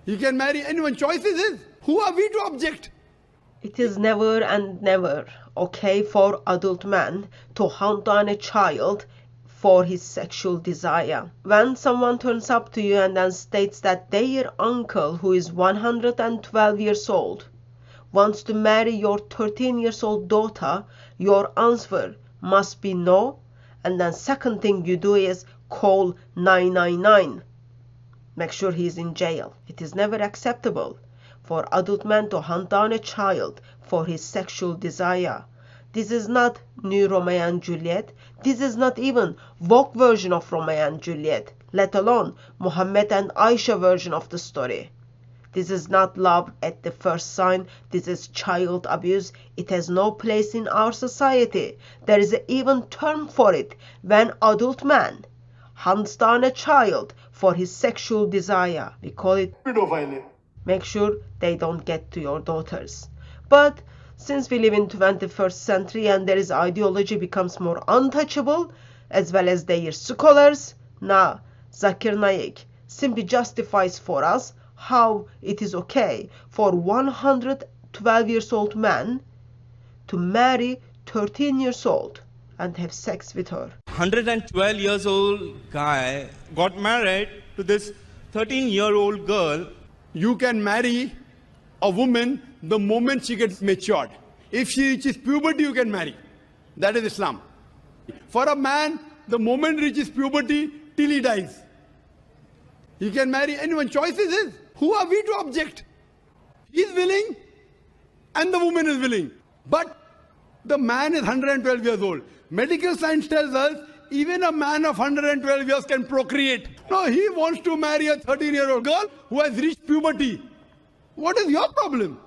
He can marry anyone. Choice is his. Who are we to object? It is never and never okay for adult man to hunt down a child for his sexual desire. When someone turns up to you and then states that their uncle, who is 112 years old, wants to marry your 13 years old daughter, your answer must be no, and then second thing you do is call 999. Make sure he is in jail. It is never acceptable for adult man to hunt down a child for his sexual desire. This is not new Romeo and Juliet. This is not even Vogue version of Romeo and Juliet, let alone Muhammad and Aisha version of the story. This is not love at the first sign. This is child abuse. It has no place in our society. There is an even term for it when adult man hunts down a child for his sexual desire. We call it Pedophile. Make sure they don't get to your daughters. But since we live in 21st century and there is ideology becomes more untouchable as well as their scholars, now Zakir Naik simply justifies for us how it is okay for 112 years old man to marry 13 years old and have sex with her. 112 years old guy got married to this 13-year-old girl. You can marry a woman the moment she gets matured. If she reaches puberty, you can marry. That is Islam. For a man, the moment reaches puberty till he dies, he can marry anyone. Choice is his. Who are we to object? He is willing and the woman is willing. But the man is 112 years old. Medical science tells us even a man of 112 years can procreate. No, he wants to marry a 13-year-old girl who has reached puberty. What is your problem?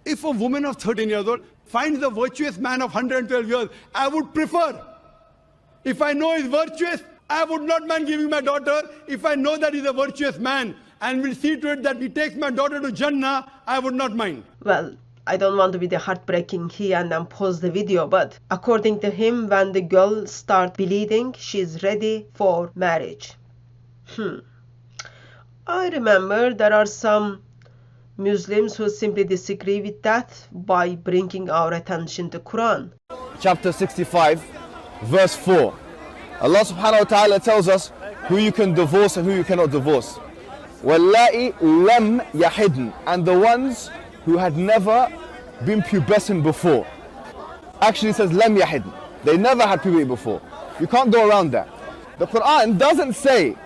If a woman of 13 years old finds a virtuous man of 112 years, I would prefer. If I know he's virtuous, I would not mind giving my daughter. If I know that he's a virtuous man and will see to it that he takes my daughter to Jannah, I would not mind. Well, I don't want to be the heartbreaking here and then pause the video, but according to him, when the girl starts bleeding, she's ready for marriage. I remember there are some Muslims who simply disagree with that by bringing our attention to Quran. Chapter 65, verse 4. Allah subhanahu wa ta'ala tells us who you can divorce and who you cannot divorce. وَاللَّائِ لَمْ يَحِدْنَ, and the ones who had never been pubescent before. Actually it says لَمْ يَحِدْنَ. They never had puberty before. You can't go around that. The Quran doesn't say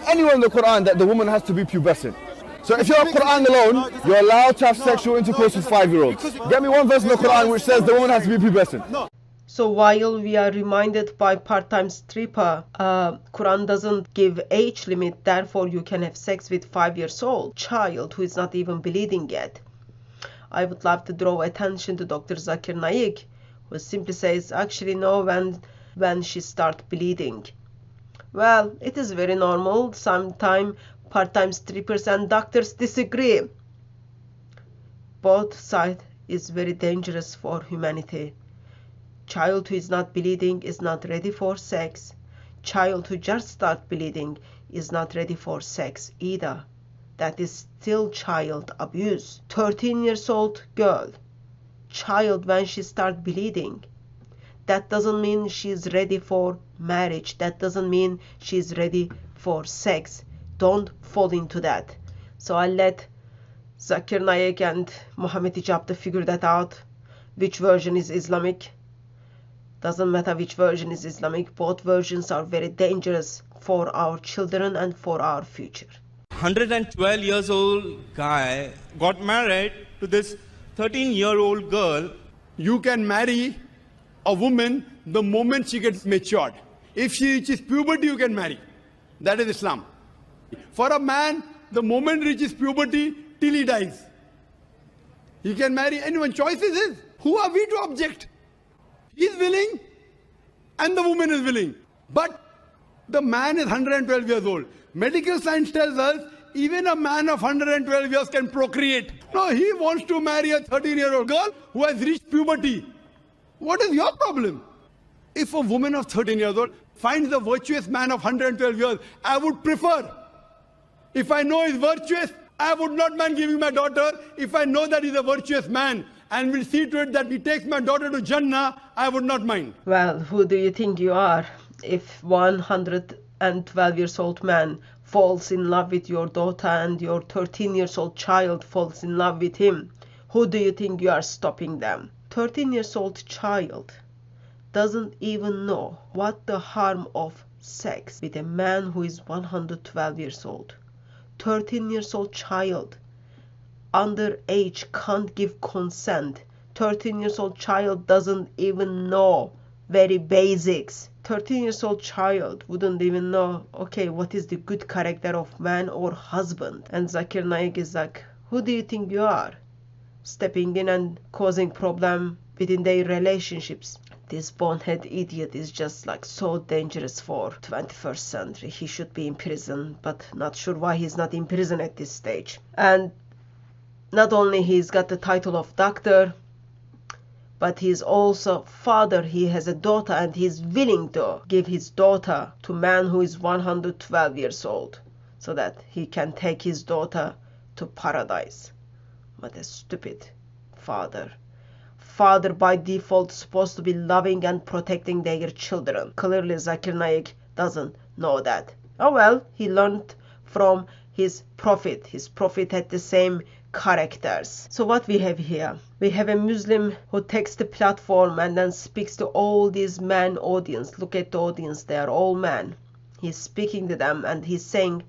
anywhere in the Quran that the woman has to be pubescent. So if you're Quran alone, you're allowed to have sexual intercourse with 5-year-olds. Get me one verse in the Quran which says the woman has to be pubescent. So while we are reminded by part-time stripper, Quran doesn't give age limit, therefore you can have sex with 5-year-old child who is not even bleeding yet. I would love to draw attention to Dr. Zakir Naik, who simply says, actually no, when she starts bleeding. Well, it is very normal. Sometimes part-time strippers and doctors disagree. Both sides is very dangerous for humanity. Child who is not bleeding is not ready for sex. Child who just start bleeding is not ready for sex either. That is still child abuse. 13 years old girl, child when she start bleeding, that doesn't mean she is ready for marriage. That doesn't mean she is ready for sex. Don't fall into that. So I'll let Zakir Naik and Muhammad Hijab to figure that out. Which version is Islamic? Doesn't matter which version is Islamic. Both versions are very dangerous for our children and for our future. 112 years old guy got married to this 13-year-old girl. You can marry a woman the moment she gets matured. If she reaches puberty, you can marry. That is Islam. For a man, the moment reaches puberty till he dies, he can marry anyone. Choice is his. Who are we to object? He is willing and the woman is willing. But the man is 112 years old. Medical science tells us even a man of 112 years can procreate. No, he wants to marry a 13-year-old girl who has reached puberty. What is your problem? If a woman of 13 years old finds a virtuous man of 112 years, I would prefer. If I know he's virtuous, I would not mind giving my daughter. If I know that he's a virtuous man and will see to it that he takes my daughter to Jannah, I would not mind. Well, who do you think you are? If 112 years old man falls in love with your daughter and your 13 years old child falls in love with him, who do you think you are stopping them? 13 years old child doesn't even know what the harm of sex with a man who is 112 years old. 13 years old child underage can't give consent. 13 years old child doesn't even know very basics. 13 years old child wouldn't even know, okay, what is the good character of man or husband. And Zakir Naik is like, who do you think you are? Stepping in and causing problem within their relationships. This bonehead idiot is just like so dangerous for 21st century. He should be in prison, but not sure why he's not in prison at this stage. And not only he's got the title of doctor, but he's also father. He has a daughter and he's willing to give his daughter to a man who is 112 years old so that he can take his daughter to paradise. What a stupid father. Father by default supposed to be loving and protecting their children. Clearly Zakir Naik doesn't know that. Oh well, he learned from his prophet. His prophet had the same characters. So what we have here? We have a Muslim who takes the platform and then speaks to all these men audience. Look at the audience, they are all men. He's speaking to them and he's saying,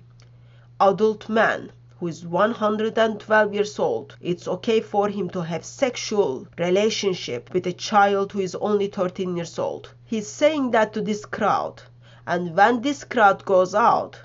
adult man who is 112 years old, it's okay for him to have sexual relationship with a child who is only 13 years old. He's saying that to this crowd. And when this crowd goes out,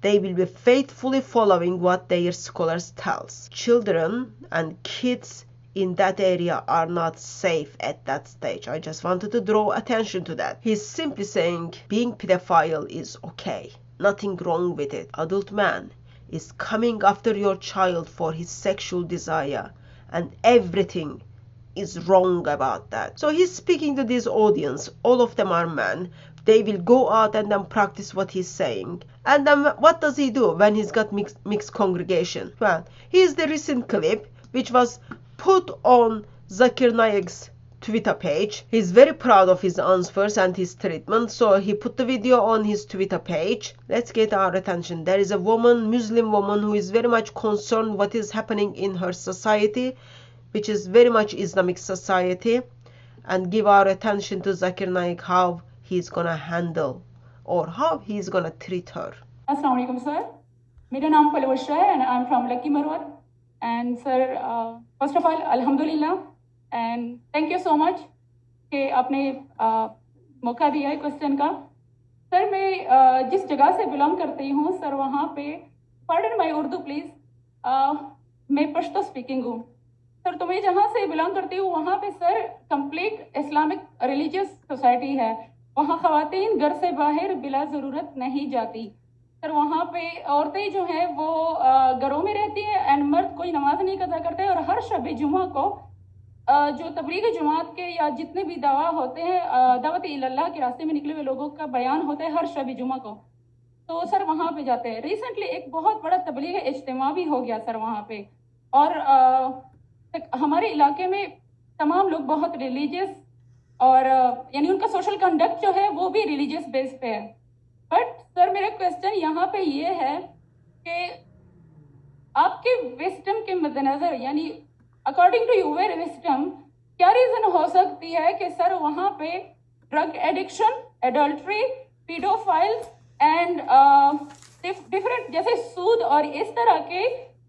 they will be faithfully following what their scholars tells. Children and kids in that area are not safe at that stage. I just wanted to draw attention to that. He's simply saying being pedophile is okay. Nothing wrong with it. Adult man is coming after your child for his sexual desire and everything is wrong about that. So he's speaking to this audience. All of them are men. They will go out and then practice what he's saying. And then what does he do when he's got mixed congregation? Well, here's the recent clip which was put on Zakir Naik's Twitter page. He's very proud of his answers and his treatment, so he put the video on his Twitter page. Let's get our attention. There is a woman, Muslim woman, who is very much concerned what is happening in her society, which is very much Islamic society, and give our attention to Zakir Naik, how he's gonna handle or how he's gonna treat her. Assalamu alaikum, sir. मेरा नाम पलवश्रा है and I'm from Lucky Marwat. And sir, first of all, alhamdulillah and thank you so much कि आपने मौका दिया है question का. Sir मैं जिस जगह से बिलोंग करती हूँ सर वहाँ पे pardon my उर्दू प्लीज़, मैं पश्तो स्पीकिंग हूँ सर. तो मैं जहाँ से बिलोंग करती हूँ वहाँ पे sir complete Islamic religious society है. वहाँ ख़वातीन घर से बाहर बिला ज़रूरत नहीं जाती सर. वहाँ पे औरतें जो हैं वो घरों में रहती हैं एंड मर्द कोई नमाज नहीं कज़ा करते. और हर शब जुमा को जो तबलीग जमात के या जितने भी दावा होते हैं दावत इल्लाह के रास्ते में निकले हुए लोगों का बयान होता है हर शब जुमा को, तो सर वहाँ पे जाते हैं. रिसेंटली एक बहुत बड़ा तबलीग इज्तिमा भी हो गया सर वहाँ पे. और हमारे इलाके में तमाम लोग बहुत रिलीजियस और यानी उनका सोशल कंडक्ट जो है वो भी रिलीजियस बेस पे है. बट सर मेरा क्वेश्चन यहाँ पे ये है कि आपके विस्डम के मद्देनजर यानी अकॉर्डिंग टू यूर विस्डम क्या रीज़न हो सकती है कि सर वहाँ पे drug addiction, adultery, paedophiles and different जैसे सूद और इस तरह के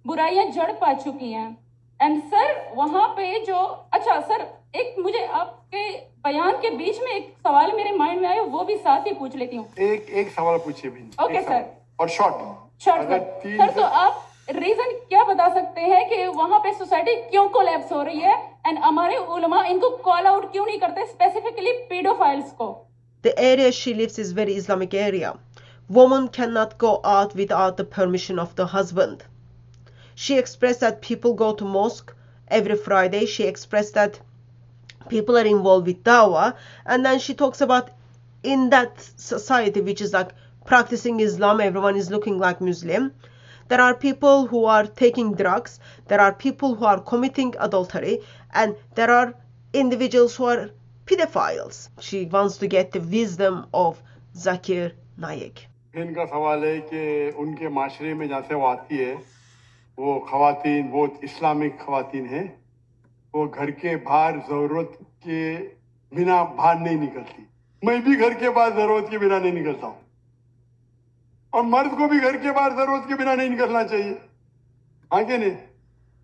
बुराइयां जड़ पा चुकी हैं. एंड सर वहाँ पे जो अच्छा सर एक मुझे आपके बयान के बीच में एक सवाल मेरे माइंड में आया वो भी साथ ही पूछ लेती हूँ. एक सवाल पूछिए भी. Okay sir. और शॉर्ट सर. तो आप रीजन क्या बता सकते हैं कि वहाँ पे सोसाइटी क्यों कोलैप्स हो रही है एंड हमारे उलमा इनको कॉल आउट क्यों नहीं करते स्पेसिफिकली पेडोफाइल्स को? The area she lives is very Islamic area. Woman cannot go out without the permission of the husband. She expressed that people go to mosque every Friday. She expressed that people are involved with dawah, and then she talks about in that society which is like practicing Islam, everyone is looking like Muslim. There are people who are taking drugs, there are people who are committing adultery, and there are individuals who are pedophiles. She wants to get the wisdom of Zakir Naik. इनका सवाल है कि उनके माशरे में जहाँ से वो आती है वो खवातीन बहुत इस्लामिक खवातीन हैं, वो घर के बाहर ज़रूरत के बिना बाहर नहीं निकलती। मैं भी घर के बाहर ज़रूरत के बिना नहीं निकलता हूँ, और मर्द को भी घर के बाहर ज़रूरत के बिना नहीं निकलना चाहिए। आगे नहीं,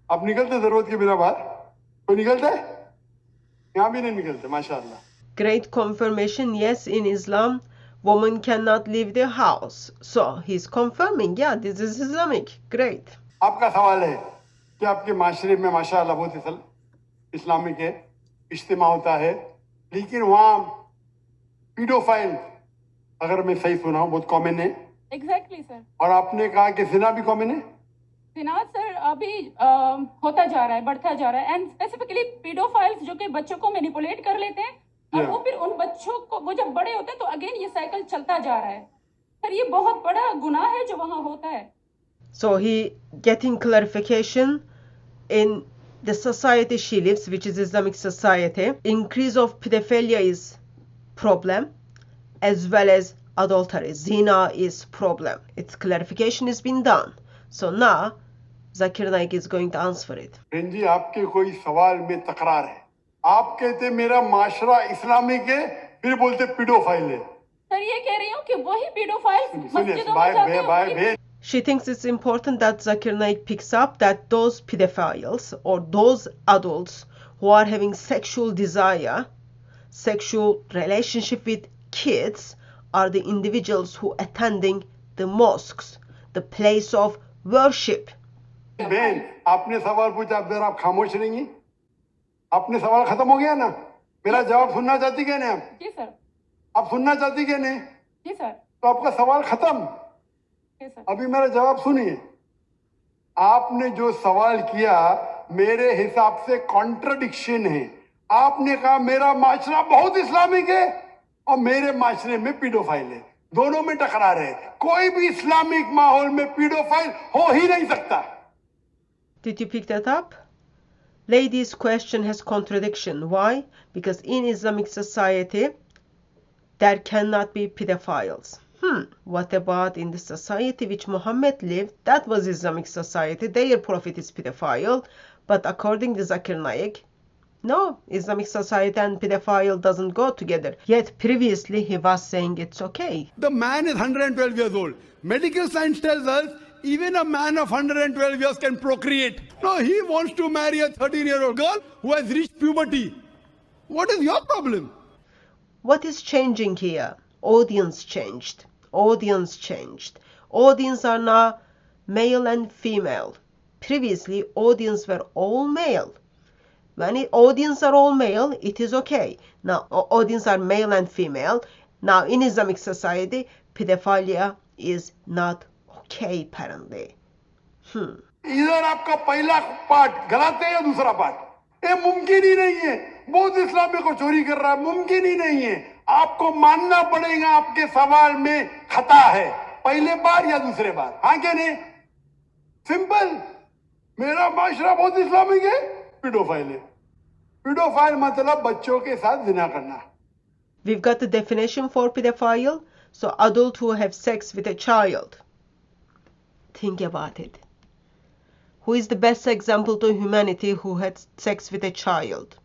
आप निकलते ज़रूरत के बिना बाहर? कोई निकलता है? यहाँ भी नहीं निकलते, माशाअल्लाह। Great confirmation, yes, in Islam, woman cannot leave the house. So he's confirming, yeah, this is Islamic. Great. आपका सवाल है कि आपके माशरे में माशाअल्लाह बहुत इस्लामिक है, इज्तिमा होता है, लेकिन वहाँ पीडोफाइल, अगर मैं सही सुना हूँ, बहुत कॉमन है। Exactly sir. और आपने कहा कि जिना भी कॉमन है? जिना सर अभी होता जा रहा है, बढ़ता जा रहा है, एंड स्पेसिफिकली पीडोफाइल्स जो कि बच्चों को मैनिपुलेट कर लेते हैं और वो फिर उन बच्चों को, वो जब बड़े होते हैं तो अगेन ये साइकिल चलता जा रहा है। सर ये बहुत बड़ा गुनाह है जो वहाँ होता है। So he getting clarification in the society she lives, which is Islamic society. Increase of pedophilia is problem, as well as adultery. Zina is problem. Its clarification has been done. So now Zakir Naik is going to answer it. जी आपके कोई सवाल में तकरार है, आप कहते मेरा माशरा Islamic है, फिर बोलते पीडोफाइल है। सर ये कह रही हूँ कि वही पीडोफाइल्स मस्जिदों में जाते हैं। She thinks it's important that Zakir Naik picks up that those pedophiles or those adults who are having sexual desire, sexual relationship with kids, are the individuals who attending the mosques, the place of worship. बहन, आपने सवाल पूछा, अब जरा आप खामोश रहेंगी? आपने सवाल खत्म हो गया ना? मेरा जवाब सुनना चाहती क्या नहीं आप? जी सर। आप सुनना चाहती क्या नहीं? जी सर। तो आपका सवाल खत्म। अभी मेरा जवाब सुनिए। आपने जो सवाल किया मेरे हिसाब से कॉन्ट्रडिक्शन है। आपने कहा मेरा माशरा बहुत इस्लामिक है और मेरे माशरे में पीडोफाइल है, दोनों में टकरार है। कोई भी इस्लामिक माहौल में पीडोफाइल हो ही नहीं सकता। Did you pick that up? Lady's question has contradiction. Why? Because in Islamic society there cannot be pedophiles. What about in the society which Muhammad lived? That was Islamic society. Their prophet is pedophile. But according to Zakir Naik, no, Islamic society and pedophile doesn't go together. Yet previously he was saying it's okay. The man is 112 years old. Medical science tells us even a man of 112 years can procreate. No, he wants to marry a 13-year-old girl who has reached puberty. What is your problem? What is changing here? Audience changed. Audience changed. Audience are now male and female. Previously, audience were all male. When audience are all male, it is okay. Now, audience are male and female. Now, in Islamic society, pedophilia is not okay, apparently. इधर आपका पहला part गलत है या दूसरा part? ये मुमकिन ही नहीं है। बहुत इस्लामी को चोरी कर रहा है, मुमकिन ही नहीं है। आपको मानना पड़ेगा आपके सवाल में खता है, पहले बार या दूसरे बार। हाँ क्या नहीं? सिंपल। मेरा माशरा बहुत इस्लामिक है, पीडोफाइल है। पीडोफाइल मतलब बच्चों के साथ जिना करना। We've got the definition for pedophile. So adult who have sex with a child. Think about it. Who is the best example to humanity who had sex with a child?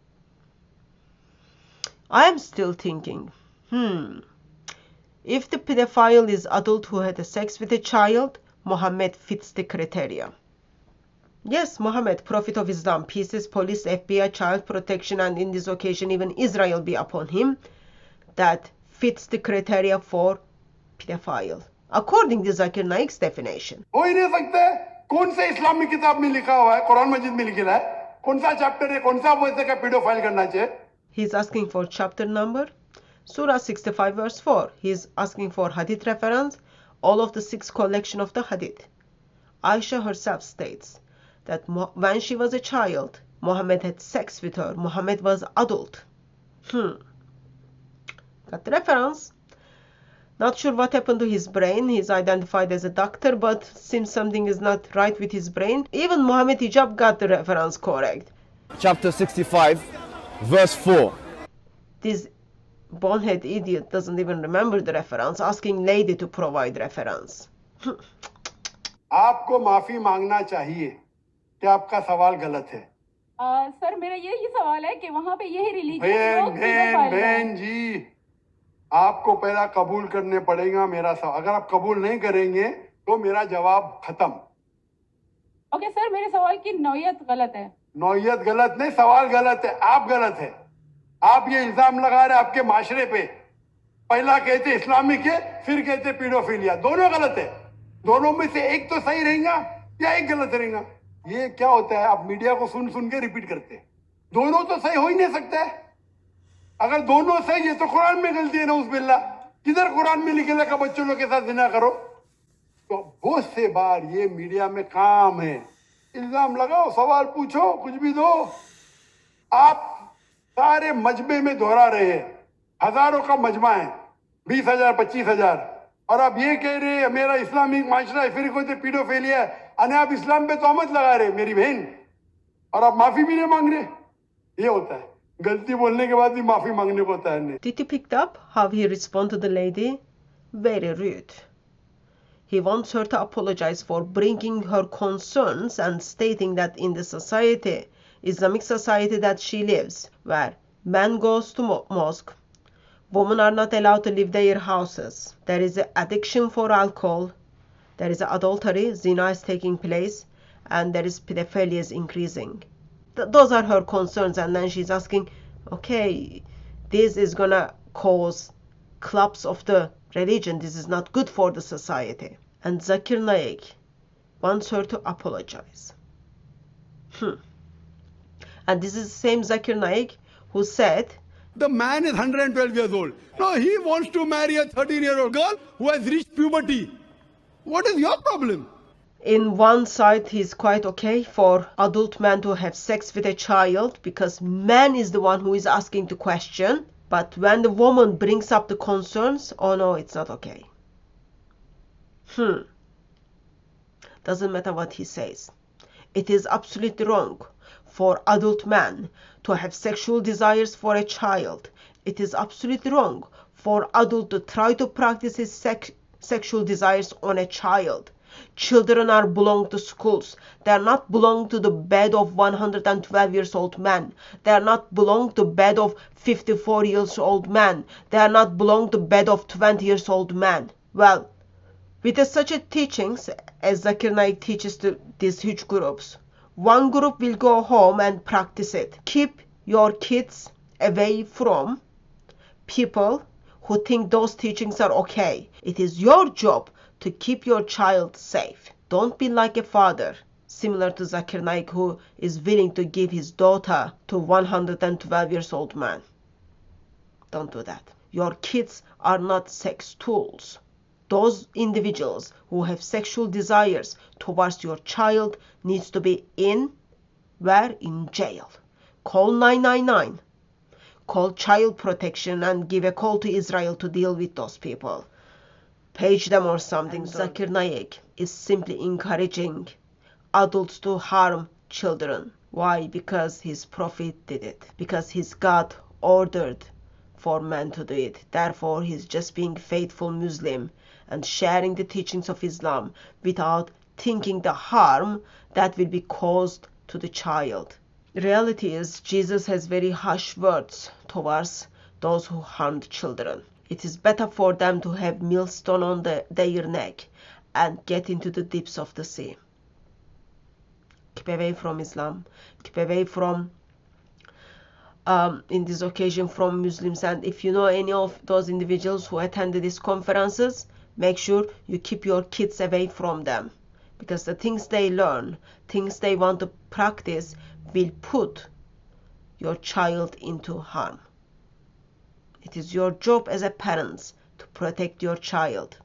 I am still thinking, if the pedophile is adult who had sex with a child, Muhammad fits the criteria. Yes, Muhammad, Prophet of Islam, pieces, police, FBI, child protection, and in this occasion even Israel be upon him, that fits the criteria for pedophile, according to Zakir Naik's definition. हो ही नहीं सकता है। कौन से Islamic किताब में लिखा हुआ है? कुरान मजीद में लिखा है? कौन सा चैप्टर है? कौन सा वर्स है कि पीडोफाइल करना चाहिए? He's asking for chapter number, Surah 65 verse 4. He's asking for hadith reference, all of the 6 collection of the hadith. Aisha herself states that when she was a child, Muhammad had sex with her. Muhammad was adult. Got the reference. Not sure what happened to his brain. He's identified as a doctor, but seems something is not right with his brain. Even Muhammad Hijab got the reference correct. Chapter 65, verse 4. This bonehead idiot doesn't even remember the reference, asking lady to provide reference. आपको माफी मांगना चाहिए कि आपका सवाल गलत है। Sir मेरा यही सवाल है कि वहाँ पे यही रिलीजियस बहन जी, आपको पहला कबूल करने पड़ेगा मेरा सवाल। अगर आप कबूल नहीं करेंगे तो मेरा जवाब खत्म। ओके सर, मेरे सवाल की नौयत गलत है। नौयत गलत नहीं, सवाल गलत है, आप गलत है। आप ये इल्जाम लगा रहे आपके माशरे पे। पहला कहते इस्लामिक है, फिर कहते पीडोफिलिया। दोनों गलत है। दोनों में से एक तो सही रहेगा या एक गलत रहेगा। ये क्या होता है, आप मीडिया को सुन सुन के रिपीट करते हैं। दोनों तो सही हो ही नहीं सकता है। अगर दोनों सही है तो कुरान में गलती है ना, उस बिल्ला। किधर कुरान में लिखे लगा बच्चों लोग के साथ जिना करो? तो बहुत से बार ये मीडिया में काम है, इल्जाम लगाओ, सवाल पूछो, कुछ भी दो। आप सारे मजमे में दोहरा रहे हैं। हजारों का मजमा है, 20,000 25,000, और आप ये कह रहे हैं मेरा इस्लामिक माशरा है, फिर कोई पीडोफिलिया है। आप इस्लाम पे तोहमत लगा रहे मेरी बहन, और आप माफी भी नहीं मांग रहे। ये होता है, गलती बोलने के बाद भी माफी मांगने को तैयार नहीं। Did you pick up how he responded to the lady? Very rude. He wants her to apologize for bringing her concerns and stating that in the society, Islamic society that she lives, where man goes to mosque, women are not allowed to leave their houses, there is an addiction for alcohol, there is adultery, zina is taking place, and there is pedophilia is increasing. Those are her concerns, and then she's asking, okay, this is gonna cause collapse of the religion, this is not good for the society. And Zakir Naik wants her to apologize. And this is the same Zakir Naik who said, the man is 112 years old. No, he wants to marry a 13-year-old girl who has reached puberty. What is your problem? In one side, he's quite okay for adult man to have sex with a child because man is the one who is asking the question. But when the woman brings up the concerns, oh no, it's not okay. Doesn't matter what he says. It is absolutely wrong for adult man to have sexual desires for a child. It is absolutely wrong for adult to try to practice his sexual desires on a child. Children are belong to schools. They are not belong to the bed of 112 years old man. They are not belong to bed of 54 years old man. They are not belong to bed of 20 years old man. Well, with such a teachings as Zakir Naik teaches to these huge groups, one group will go home and practice it. Keep your kids away from people who think those teachings are okay. It is your job to keep your child safe. Don't be like a father, similar to Zakir Naik, who is willing to give his daughter to 112 years old man. Don't do that. Your kids are not sex tools. Those individuals who have sexual desires towards your child needs to be in jail. Call 999. Call child protection and give a call to Israel to deal with those people. Page them or something. Zakir Naik is simply encouraging adults to harm children. Why? Because his prophet did it. Because his God ordered for man to do it. Therefore, he's just being faithful Muslim and sharing the teachings of Islam without thinking the harm that will be caused to the child. The reality is, Jesus has very harsh words towards those who harmed children. It is better for them to have millstone on their neck and get into the depths of the sea. Keep away from Islam. Keep away from, in this occasion, from Muslims. And if you know any of those individuals who attended these conferences, make sure you keep your kids away from them. Because the things they learn, things they want to practice, will put your child into harm. It is your job as a parent to protect your child.